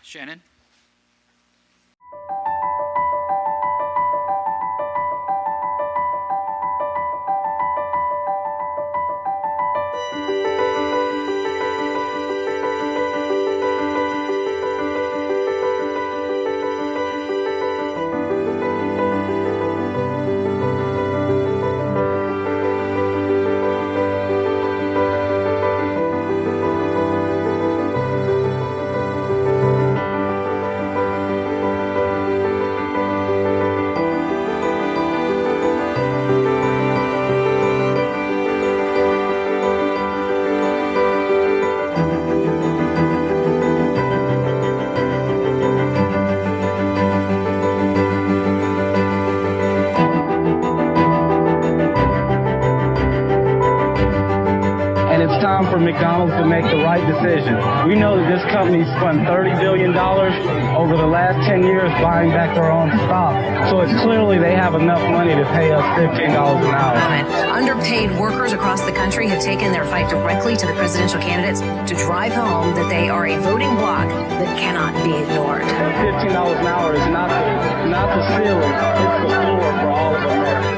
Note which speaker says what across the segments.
Speaker 1: Shannon.
Speaker 2: And it's time for McDonald's to make the right decision. We know that this company spent $30 billion over the last 10 years buying back their own stock. So it's clearly they have enough money to pay us $15 an hour.
Speaker 3: Underpaid workers across the country have taken their fight directly to the presidential candidates to drive home that they are a voting bloc that cannot be ignored.
Speaker 2: $15 an hour is not the ceiling, it's the floor for all of America.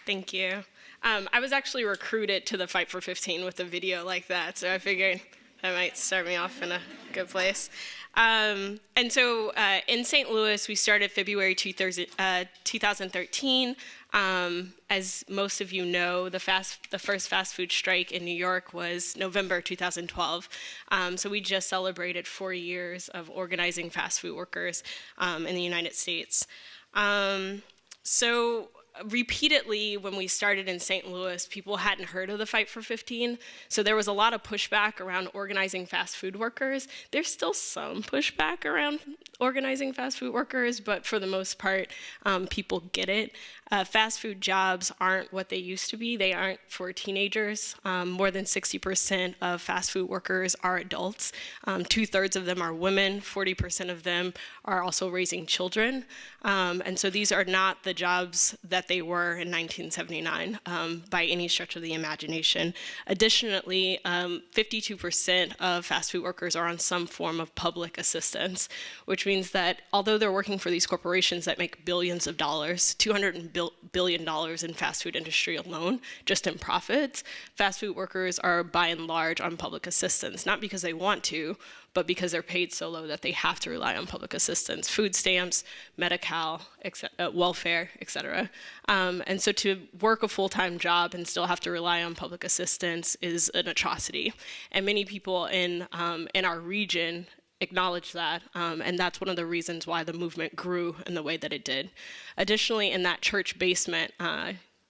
Speaker 4: Thank you. I was actually recruited to the Fight for 15 with a video like that, so I figured that might start me off in a good place. And so in St. Louis, we started February 2013. As most of you know, the first fast food strike in New York was November 2012. So we just celebrated 4 years of organizing fast food workers in the United States. So repeatedly, when we started in St. Louis, people hadn't heard of the Fight for 15, so there was a lot of pushback around organizing fast food workers. There's still some pushback around organizing fast food workers, but for the most part, people get it. Fast food jobs aren't what they used to be. They aren't for teenagers. More than 60% of fast food workers are adults. 2/3 of them are women. 40% of them are also raising children. And so these are not the jobs that they were in 1979 by any stretch of the imagination. Additionally, 52% of fast food workers are on some form of public assistance, which means that although they're working for these corporations that make billions of dollars, $200 billion in fast food industry alone, just in profits, fast food workers are by and large on public assistance, not because they want to, but because they're paid so low that they have to rely on public assistance, food stamps, Medi-Cal, welfare, et cetera. And so to work a full-time job and still have to rely on public assistance is an atrocity. And many people in our region acknowledge that, and that's one of the reasons why the movement grew in the way that it did. Additionally, in that church basement,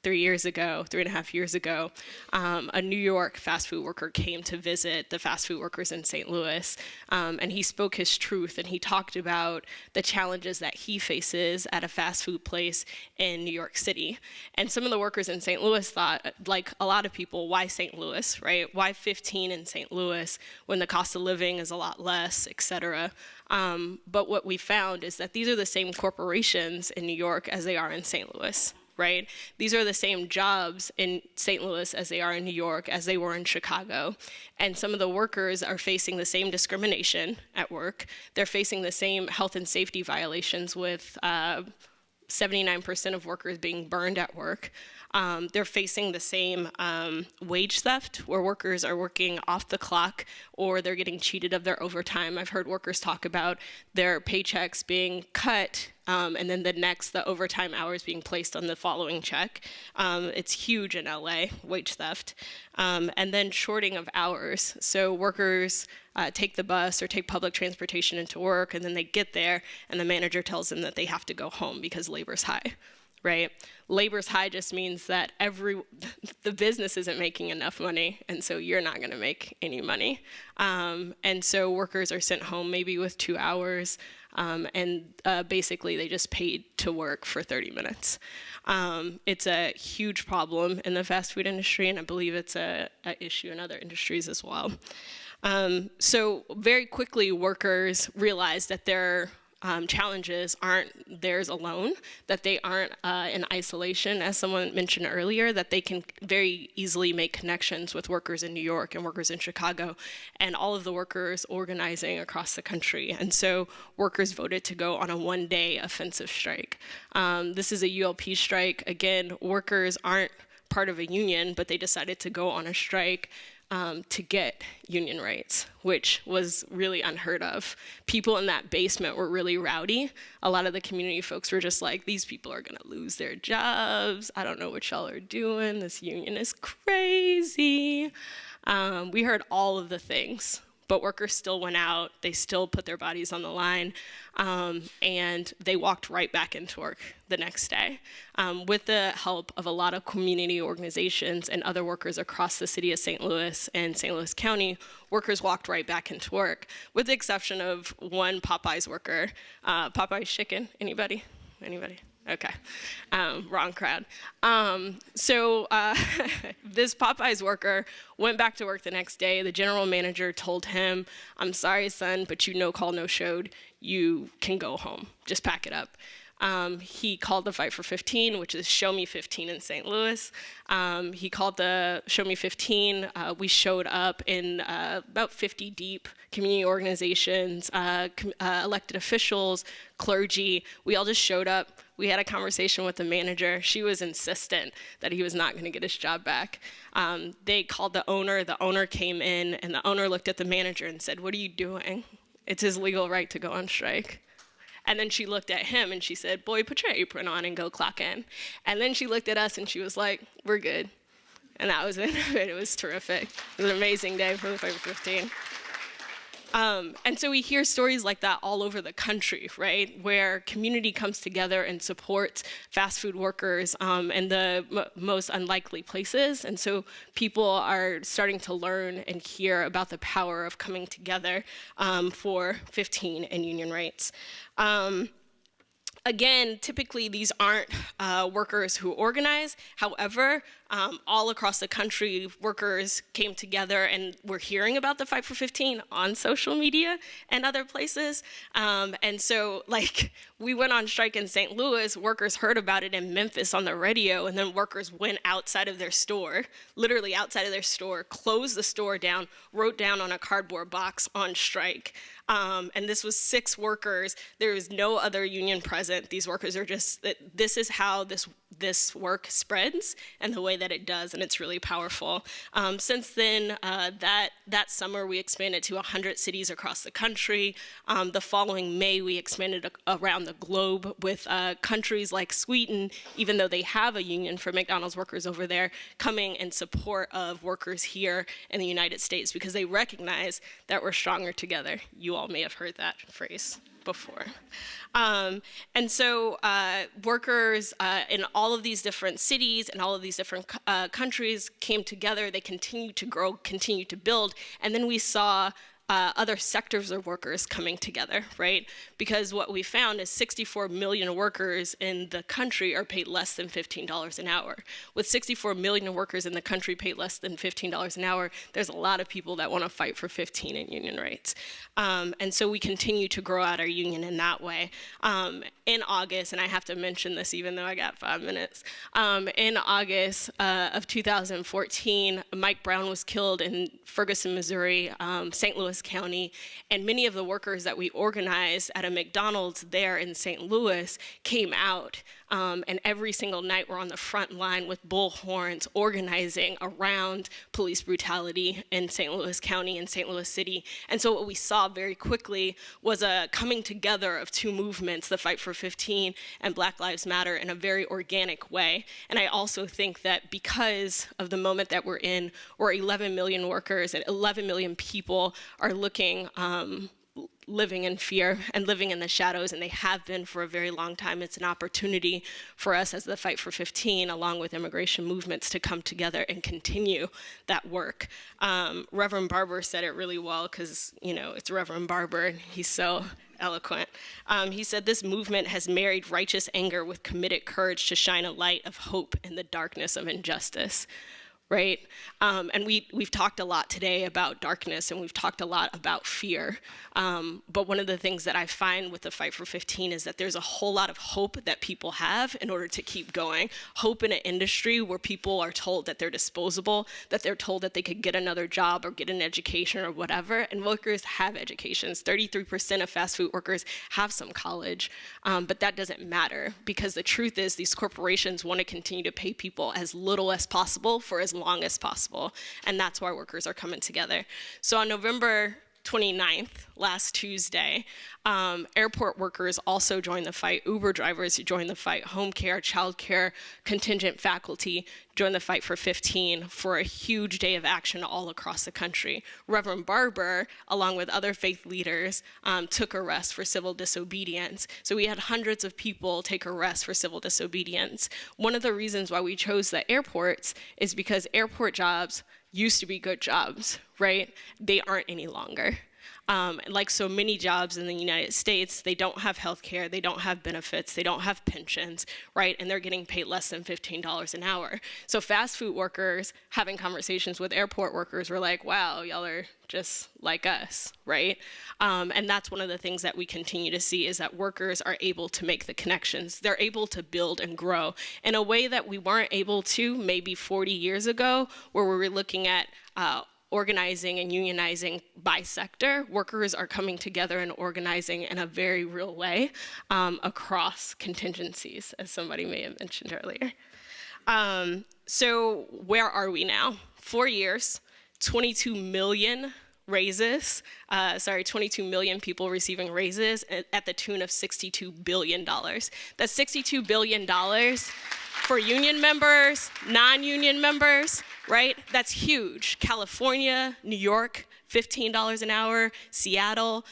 Speaker 4: 3.5 years ago, a New York fast food worker came to visit the fast food workers in St. Louis, and he spoke his truth, and he talked about the challenges that he faces at a fast food place in New York City. And some of the workers in St. Louis thought, like a lot of people, why St. Louis, right? Why 15 in St. Louis when the cost of living is a lot less, et cetera? But what we found is that these are the same corporations in New York as they are in St. Louis. Right? These are the same jobs in St. Louis as they are in New York, as they were in Chicago. And some of the workers are facing the same discrimination at work. They're facing the same health and safety violations with 79% of workers being burned at work. They're facing the same wage theft, where workers are working off the clock or they're getting cheated of their overtime. I've heard workers talk about their paychecks being cut and then the overtime hours being placed on the following check. It's huge in LA, wage theft. And then shorting of hours. So workers take the bus or take public transportation into work, and then they get there, and the manager tells them that they have to go home because labor's high. Right? Labor's high just means that the business isn't making enough money, and so you're not going to make any money. And so workers are sent home maybe with 2 hours, and basically they just paid to work for 30 minutes. It's a huge problem in the fast food industry, and I believe it's an issue in other industries as well. So very quickly, workers realized that their challenges aren't theirs alone, that they aren't in isolation, as someone mentioned earlier, that they can very easily make connections with workers in New York and workers in Chicago and all of the workers organizing across the country. And so workers voted to go on a one-day offensive strike. This is a ULP strike. Again, workers aren't part of a union, but they decided to go on a strike to get union rights, which was really unheard of. People in that basement were really rowdy. A lot of the community folks were just like, these people are gonna lose their jobs. I don't know what y'all are doing. This union is crazy. We heard all of the things, but workers still went out. They still put their bodies on the line, and they walked right back into work the next day. With the help of a lot of community organizations and other workers across the city of St. Louis and St. Louis County, workers walked right back into work, with the exception of one Popeyes worker. Popeyes chicken, anybody? Anybody? Okay, wrong crowd. So this Popeyes worker went back to work the next day. The general manager told him, "I'm sorry, son, but you no call, no showed. You can go home. Just pack it up." He called the Fight for 15, which is Show Me 15 in St. Louis. He called the Show Me 15. We showed up in about 50 deep, community organizations, elected officials, clergy. We all just showed up. We had a conversation with the manager. She was insistent that he was not going to get his job back. They called the owner. The owner came in, and the owner looked at the manager and said, "What are you doing? It's his legal right to go on strike." And then she looked at him and she said, "Boy, put your apron on and go clock in." And then she looked at us and she was like, "We're good." And that was it. It was terrific. It was an amazing day for the Fight for 15. And so we hear stories like that all over the country, right? Where community comes together and supports fast food workers in the most unlikely places. And so people are starting to learn and hear about the power of coming together for 15 and union rights. Again, typically these aren't workers who organize. However, all across the country, workers came together and were hearing about the Fight for 15 on social media and other places. And so, like, we went on strike in St. Louis, workers heard about it in Memphis on the radio, and then workers went outside of their store, literally outside of their store, closed the store down, wrote down on a cardboard box on strike. And this was 6 workers. There was no other union present. These workers are just, this is how this work spreads and the way that it does, and it's really powerful. Since then, that summer, we expanded to 100 cities across the country. The following May, we expanded around the globe with countries like Sweden, even though they have a union for McDonald's workers over there, coming in support of workers here in the United States because they recognize that we're stronger together. You all may have heard that phrase before. And so workers in all of these different cities and all of these different countries came together. They continued to grow, continued to build. And then we saw other sectors of workers coming together, right? Because what we found is 64 million workers in the country are paid less than $15 an hour. With 64 million workers in the country paid less than $15 an hour, there's a lot of people that want to fight for 15 in union rights. And so we continue to grow out our union in that way. In August, and I have to mention this even though I got 5 minutes, in August of 2014, Mike Brown was killed in Ferguson, Missouri, St. Louis County, and many of the workers that we organized at a McDonald's there in St. Louis came out And every single night we're on the front line with bullhorns organizing around police brutality in St. Louis County and St. Louis City. And so what we saw very quickly was a coming together of two movements, the Fight for 15 and Black Lives Matter, in a very organic way. And I also think that because of the moment that we're in, where 11 million workers and 11 million people are looking, living in fear and living in the shadows, and they have been for a very long time. It's an opportunity for us as the Fight for 15, along with immigration movements, to come together and continue that work. Reverend Barber said it really well, because, you know, it's Reverend Barber, and he's so eloquent. He said, "This movement has married righteous anger with committed courage to shine a light of hope in the darkness of injustice." Right? And we've talked a lot today about darkness, and we've talked a lot about fear. But one of the things that I find with the Fight for 15 is that there's a whole lot of hope that people have in order to keep going. Hope in an industry where people are told that they're disposable, that they're told that they could get another job or get an education or whatever. And workers have educations. 33% of fast food workers have some college. But that doesn't matter, because the truth is these corporations want to continue to pay people as little as possible for as long as possible, and that's why workers are coming together. So on November 29th, last Tuesday, airport workers also joined the fight. Uber drivers joined the fight. Home care, child care, contingent faculty joined the Fight for 15 for a huge day of action all across the country. Reverend Barber, along with other faith leaders, took arrest for civil disobedience. So we had hundreds of people take arrest for civil disobedience. One of the reasons why we chose the airports is because airport jobs used to be good jobs, right? They aren't any longer. Like so many jobs in the United States, they don't have health care, they don't have benefits, they don't have pensions, right? And they're getting paid less than $15 an hour. So fast food workers having conversations with airport workers were like, wow, y'all are just like us, right? And that's one of the things that we continue to see, is that workers are able to make the connections. They're able to build and grow in a way that we weren't able to maybe 40 years ago, where we were looking at organizing and unionizing by sector. Workers are coming together and organizing in a very real way across contingencies, as somebody may have mentioned earlier. So where are we now? 4 years, 22 million raises, 22 million people receiving raises at the tune of $62 billion. That's $62 billion for union members, non-union members, right? That's huge. California, New York, $15 an hour, Seattle,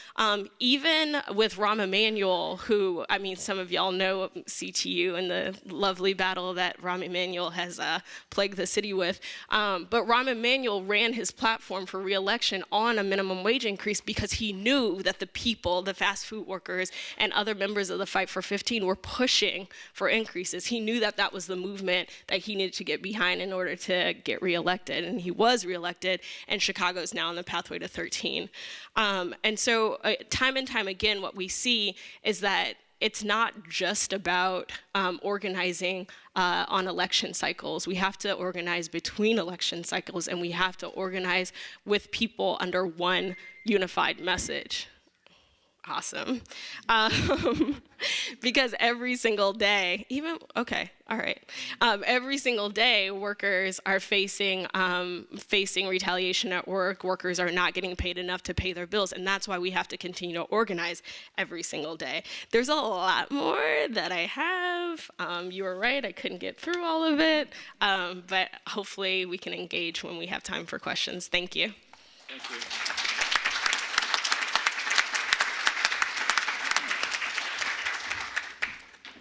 Speaker 4: even with Rahm Emanuel, who, I mean, some of y'all know CTU and the lovely battle that Rahm Emanuel has plagued the city with. But Rahm Emanuel ran his platform for re-election on a minimum wage increase because he knew that the people, the fast food workers, and other members of the Fight for 15 were pushing for increases. He knew that that was the movement that he needed to get behind in order to get re-elected. And he was re-elected, and Chicago's now on the pathway to 13. And so time and time again, what we see is that it's not just about organizing on election cycles. We have to organize between election cycles, and we have to organize with people under one unified message. Awesome. Because every single day, every single day, workers are facing retaliation at work. Workers are not getting paid enough to pay their bills, and that's why we have to continue to organize every single day. There's a lot more that I have. You were right, I couldn't get through all of it, but hopefully we can engage when we have time for questions. Thank you.
Speaker 1: Thank you.